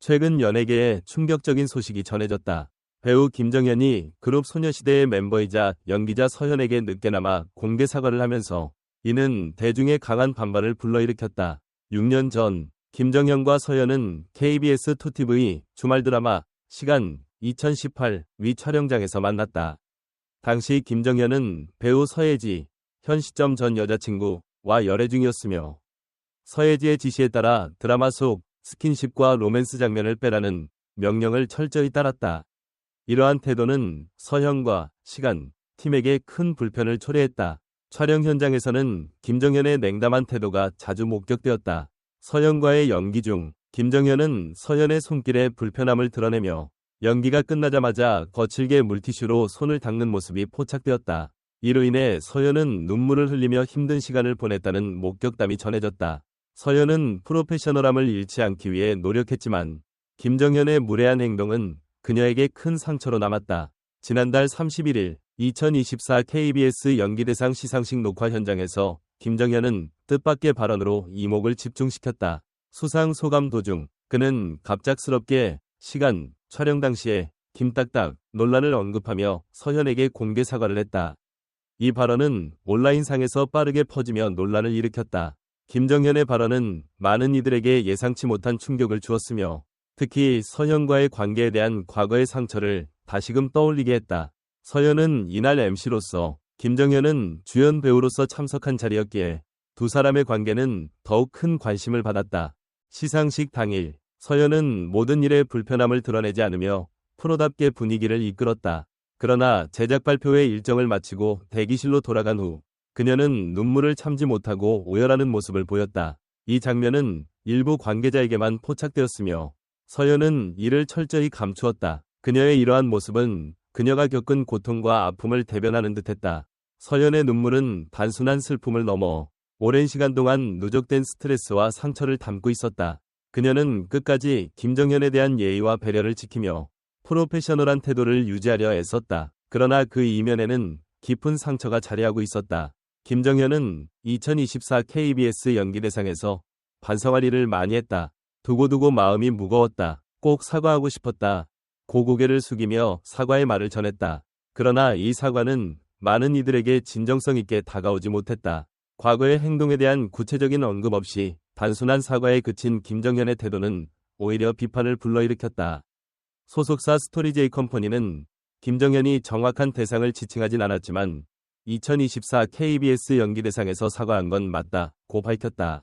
최근 연예계에 충격적인 소식이 전해졌다. 배우 김정현이 그룹 소녀시대의 멤버이자 연기자 서현에게 늦게나마 공개 사과를 하면서 이는 대중의 강한 반발을 불러일으켰다. 6년 전 김정현과 서현은 KBS 2TV 주말 드라마 시간 2018 위 촬영장에서 만났다. 당시 김정현은 배우 서예지, 현 시점 전 여자친구와 열애 중이었으며 서예지의 지시에 따라 드라마 속 스킨십과 로맨스 장면을 빼라는 명령을 철저히 따랐다. 이러한 태도는 서현과 시간, 팀에게 큰 불편을 초래했다. 촬영 현장에서는 김정현의 냉담한 태도가 자주 목격되었다. 서현과의 연기 중 김정현은 서현의 손길에 불편함을 드러내며 연기가 끝나자마자 거칠게 물티슈로 손을 닦는 모습이 포착되었다. 이로 인해 서현은 눈물을 흘리며 힘든 시간을 보냈다는 목격담이 전해졌다. 서현은 프로페셔널함을 잃지 않기 위해 노력했지만 김정현의 무례한 행동은 그녀에게 큰 상처로 남았다. 지난달 31일 2024 KBS 연기대상 시상식 녹화 현장에서 김정현은 뜻밖의 발언으로 이목을 집중시켰다. 수상 소감 도중 그는 갑작스럽게 시간, 촬영 당시에 김딱딱 논란을 언급하며 서현에게 공개 사과를 했다. 이 발언은 온라인상에서 빠르게 퍼지며 논란을 일으켰다. 김정현의 발언은 많은 이들에게 예상치 못한 충격을 주었으며 특히 서현과의 관계에 대한 과거의 상처를 다시금 떠올리게 했다. 서현은 이날 MC로서 김정현은 주연 배우로서 참석한 자리였기에 두 사람의 관계는 더욱 큰 관심을 받았다. 시상식 당일 서현은 모든 일에 불편함을 드러내지 않으며 프로답게 분위기를 이끌었다. 그러나 제작 발표회 일정을 마치고 대기실로 돌아간 후 그녀는 눈물을 참지 못하고 오열하는 모습을 보였다. 이 장면은 일부 관계자에게만 포착되었으며 서현은 이를 철저히 감추었다. 그녀의 이러한 모습은 그녀가 겪은 고통과 아픔을 대변하는 듯했다. 서현의 눈물은 단순한 슬픔을 넘어 오랜 시간 동안 누적된 스트레스와 상처를 담고 있었다. 그녀는 끝까지 김정현에 대한 예의와 배려를 지키며 프로페셔널한 태도를 유지하려 애썼다. 그러나 그 이면에는 깊은 상처가 자리하고 있었다. 김정현은 2024 KBS 연기대상에서 반성할 일을 많이 했다. 두고두고 마음이 무거웠다. 꼭 사과하고 싶었다. 고개를 숙이며 사과의 말을 전했다. 그러나 이 사과는 많은 이들에게 진정성 있게 다가오지 못했다. 과거의 행동에 대한 구체적인 언급 없이 단순한 사과에 그친 김정현의 태도는 오히려 비판을 불러일으켰다. 소속사 스토리제이 컴퍼니는 김정현이 정확한 대상을 지칭하진 않았지만 2024 KBS 연기대상에서 사과한 건 맞다고 밝혔다.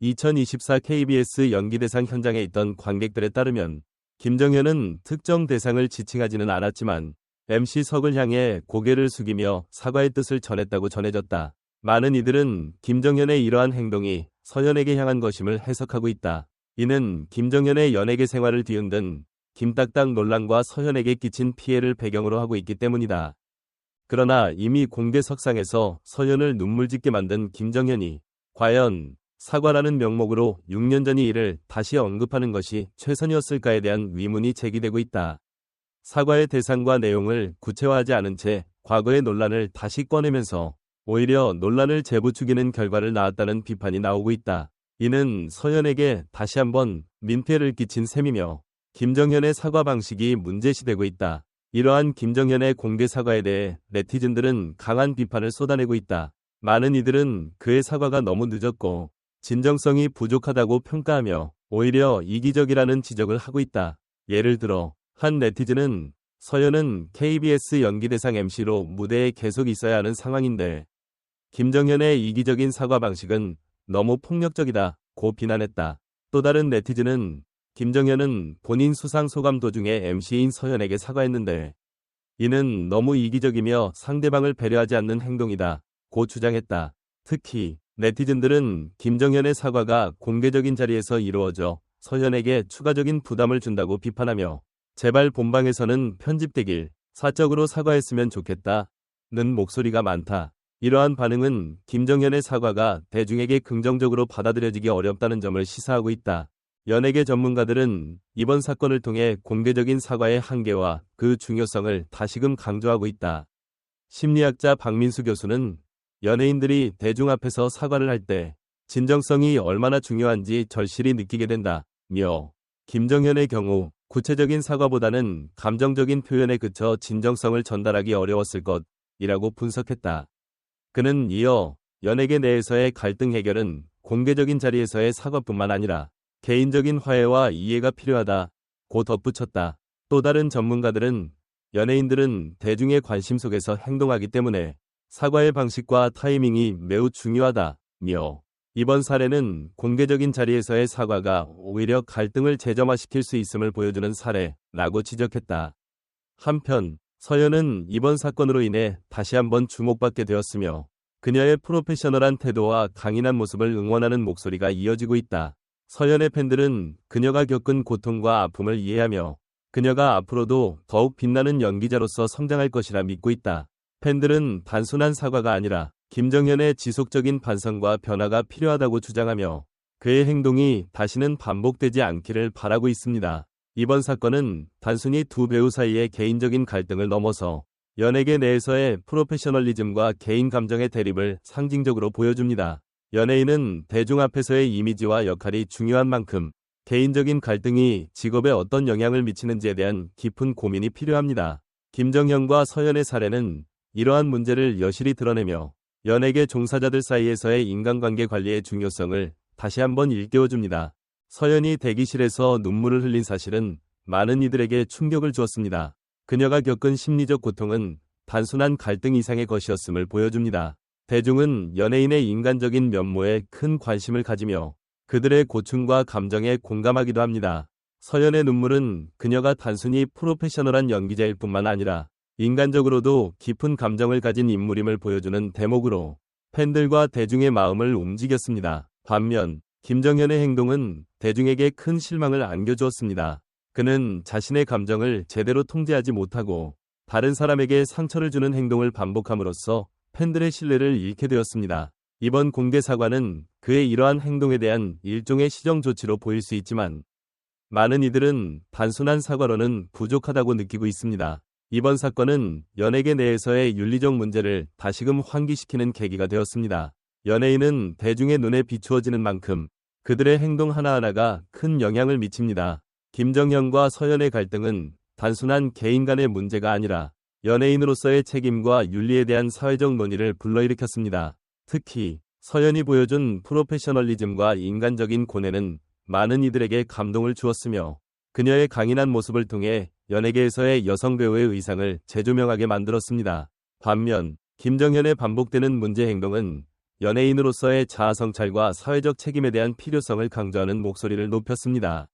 2024 KBS 연기대상 현장에 있던 관객들에 따르면 김정현은 특정 대상을 지칭하지는 않았지만 MC석을 향해 고개를 숙이며 사과의 뜻을 전했다고 전해졌다. 많은 이들은 김정현의 이러한 행동이 서현에게 향한 것임을 해석하고 있다. 이는 김정현의 연예계 생활을 뒤흔든 김딱딱 논란과 서현에게 끼친 피해를 배경으로 하고 있기 때문이다. 그러나 이미 공개석상에서 서현을 눈물짓게 만든 김정현이 과연 사과라는 명목으로 6년 전 이 일을 다시 언급하는 것이 최선이었을까에 대한 의문이 제기되고 있다. 사과의 대상과 내용을 구체화하지 않은 채 과거의 논란을 다시 꺼내면서 오히려 논란을 재부추기는 결과를 낳았다는 비판이 나오고 있다. 이는 서현에게 다시 한번 민폐를 끼친 셈이며 김정현의 사과 방식이 문제시되고 있다. 이러한 김정현의 공개 사과에 대해 네티즌들은 강한 비판을 쏟아내고 있다. 많은 이들은 그의 사과가 너무 늦었고 진정성이 부족하다고 평가하며 오히려 이기적이라는 지적을 하고 있다. 예를 들어 한 네티즌은 서현은 KBS 연기대상 MC로 무대에 계속 있어야 하는 상황인데 김정현의 이기적인 사과 방식은 너무 폭력적이다고 비난했다. 또 다른 네티즌은 김정현은 본인 수상 소감 도중에 MC인 서현에게 사과했는데 이는 너무 이기적이며 상대방을 배려하지 않는 행동이다고 주장했다. 특히 네티즌들은 김정현의 사과가 공개적인 자리에서 이루어져 서현에게 추가적인 부담을 준다고 비판하며 제발 본방에서는 편집되길 사적으로 사과했으면 좋겠다는 목소리가 많다. 이러한 반응은 김정현의 사과가 대중에게 긍정적으로 받아들여지기 어렵다는 점을 시사하고 있다. 연예계 전문가들은 이번 사건을 통해 공개적인 사과의 한계와 그 중요성을 다시금 강조하고 있다. 심리학자 박민수 교수는 연예인들이 대중 앞에서 사과를 할 때 진정성이 얼마나 중요한지 절실히 느끼게 된다며 김정현의 경우 구체적인 사과보다는 감정적인 표현에 그쳐 진정성을 전달하기 어려웠을 것이라고 분석했다. 그는 이어 연예계 내에서의 갈등 해결은 공개적인 자리에서의 사과뿐만 아니라 개인적인 화해와 이해가 필요하다고 덧붙였다. 또 다른 전문가들은 연예인들은 대중의 관심 속에서 행동하기 때문에 사과의 방식과 타이밍이 매우 중요하다며 이번 사례는 공개적인 자리에서의 사과가 오히려 갈등을 재점화시킬 수 있음을 보여주는 사례라고 지적했다. 한편 서연은 이번 사건으로 인해 다시 한번 주목받게 되었으며 그녀의 프로페셔널한 태도와 강인한 모습을 응원하는 목소리가 이어지고 있다. 서연의 팬들은 그녀가 겪은 고통과 아픔을 이해하며 그녀가 앞으로도 더욱 빛나는 연기자로서 성장할 것이라 믿고 있다. 팬들은 단순한 사과가 아니라 김정현의 지속적인 반성과 변화가 필요하다고 주장하며 그의 행동이 다시는 반복되지 않기를 바라고 있습니다. 이번 사건은 단순히 두 배우 사이의 개인적인 갈등을 넘어서 연예계 내에서의 프로페셔널리즘과 개인 감정의 대립을 상징적으로 보여줍니다. 연예인은 대중 앞에서의 이미지와 역할이 중요한 만큼 개인적인 갈등이 직업에 어떤 영향을 미치는지에 대한 깊은 고민이 필요합니다. 김정현과 서연의 사례는 이러한 문제를 여실히 드러내며 연예계 종사자들 사이에서의 인간관계 관리의 중요성을 다시 한번 일깨워줍니다. 서연이 대기실에서 눈물을 흘린 사실은 많은 이들에게 충격을 주었습니다. 그녀가 겪은 심리적 고통은 단순한 갈등 이상의 것이었음을 보여줍니다. 대중은 연예인의 인간적인 면모에 큰 관심을 가지며 그들의 고충과 감정에 공감하기도 합니다. 서연의 눈물은 그녀가 단순히 프로페셔널한 연기자일 뿐만 아니라 인간적으로도 깊은 감정을 가진 인물임을 보여주는 대목으로 팬들과 대중의 마음을 움직였습니다. 반면 김정현의 행동은 대중에게 큰 실망을 안겨주었습니다. 그는 자신의 감정을 제대로 통제하지 못하고 다른 사람에게 상처를 주는 행동을 반복함으로써 팬들의 신뢰를 잃게 되었습니다. 이번 공개 사과는 그의 이러한 행동에 대한 일종의 시정 조치로 보일 수 있지만 많은 이들은 단순한 사과로는 부족하다고 느끼고 있습니다. 이번 사건은 연예계 내에서의 윤리적 문제를 다시금 환기시키는 계기가 되었습니다. 연예인은 대중의 눈에 비추어지는 만큼 그들의 행동 하나하나가 큰 영향을 미칩니다. 김정현과 서연의 갈등은 단순한 개인 간의 문제가 아니라 연예인으로서의 책임과 윤리에 대한 사회적 논의를 불러일으켰습니다. 특히 서연이 보여준 프로페셔널리즘과 인간적인 고뇌는 많은 이들에게 감동을 주었으며 그녀의 강인한 모습을 통해 연예계에서의 여성 배우의 의상을 재조명하게 만들었습니다. 반면 김정현의 반복되는 문제 행동은 연예인으로서의 자아 성찰과 사회적 책임에 대한 필요성을 강조하는 목소리를 높였습니다.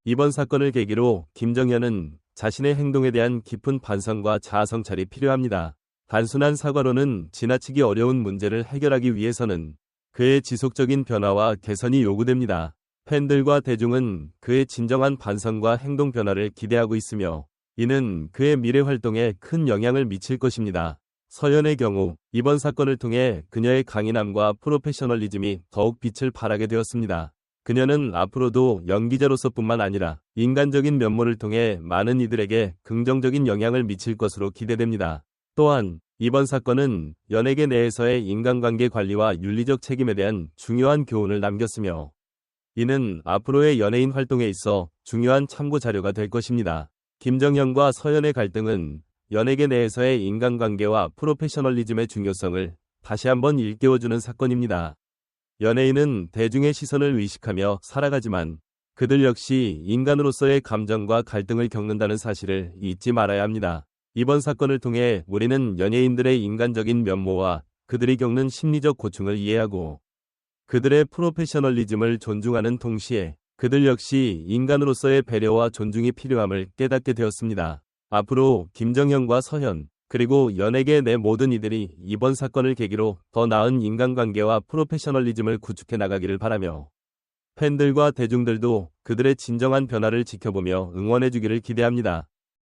이번 사건을 계기로 김정현은 자신의 행동에 대한 깊은 반성과 자아 성찰이 필요합니다. 단순한 사과로는 지나치기 어려운 문제를 해결하기 위해서는 그의 지속적인 변화와 개선이 요구됩니다. 팬들과 대중은 그의 진정한 반성과 행동 변화를 기대하고 있으며 이는 그의 미래 활동에 큰 영향을 미칠 것입니다. 서연의 경우 이번 사건을 통해 그녀의 강인함과 프로페셔널리즘이 더욱 빛을 발하게 되었습니다. 그녀는 앞으로도 연기자로서뿐만 아니라 인간적인 면모를 통해 많은 이들에게 긍정적인 영향을 미칠 것으로 기대됩니다. 또한 이번 사건은 연예계 내에서의 인간관계 관리와 윤리적 책임에 대한 중요한 교훈을 남겼으며 이는 앞으로의 연예인 활동에 있어 중요한 참고 자료가 될 것입니다. 김정현과 서연의 갈등은 연예계 내에서의 인간관계와 프로페셔널리즘의 중요성을 다시 한번 일깨워주는 사건입니다. 연예인은 대중의 시선을 의식하며 살아가지만 그들 역시 인간으로서의 감정과 갈등을 겪는다는 사실을 잊지 말아야 합니다. 이번 사건을 통해 우리는 연예인들의 인간적인 면모와 그들이 겪는 심리적 고충을 이해하고 그들의 프로페셔널리즘을 존중하는 동시에 그들 역시 인간으로서의 배려와 존중이 필요함을 깨닫게 되었습니다. 앞으로 김정현과 서연 그리고 연예계 내 모든 이들이 이번 사건을 계기로 더 나은 인간관계와 프로페셔널리즘을 구축해 나가기를 바라며 팬들과 대중들도 그들의 진정한 변화를 지켜보며 응원해주기를 기대합니다.